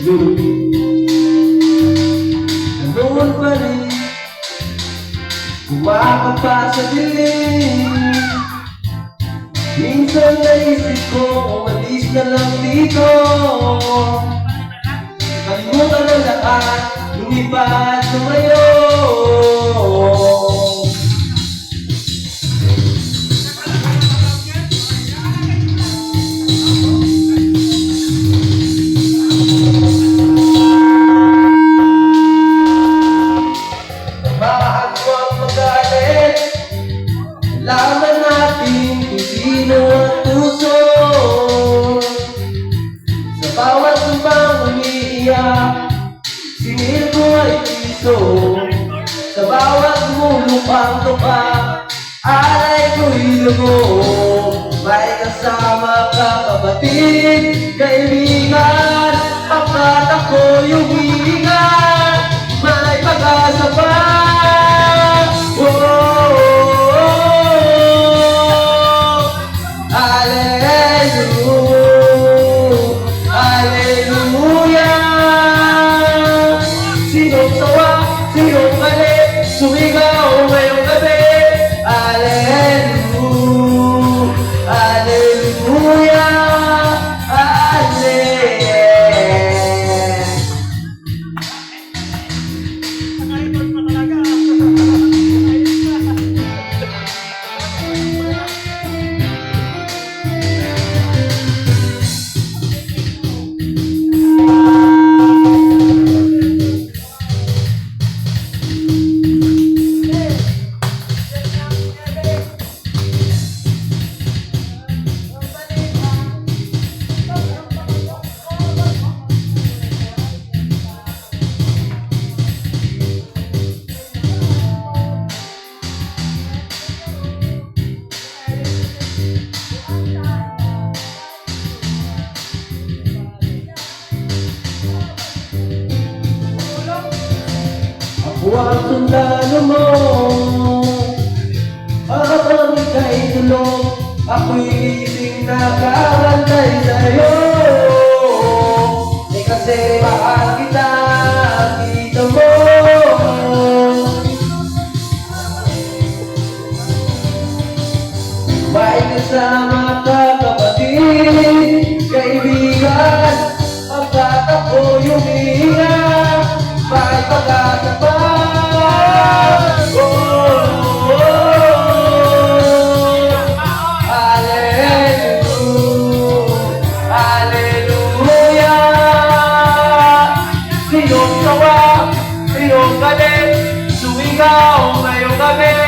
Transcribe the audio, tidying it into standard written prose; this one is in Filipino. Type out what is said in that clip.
Ganoon pa rin, kumakapa sa dilim. Minsan naisip ko, umalis na lang dito. Kalimutan ang lahat, lumipad tumayo. Mahal ko ang magalit, laman natin kung sino ang tuso. Sa bawat tumbang umiiyak, singil ko ay piso. Sa bawat lumupang tuka, alay ko'y lugo. May kasama ka kapatid, kaibigan, apat ako'y umiingat. May pag-asa pa. Sinong sawa, sinong mali, sumigaw ngayong gabi. Alleluia, Alleluia, Alleluia. Huwag sundalo mo, habang ika'y tulog, ako'y gising nakakantay sa'yo. Eh kasi mahal kita, kita mo. May kasama ka kapatid, kaibigan, pagkat ako'y umiingat. May pag-asa pa. Sinong sawa, sinong galit, sumigaw ngayong gabi.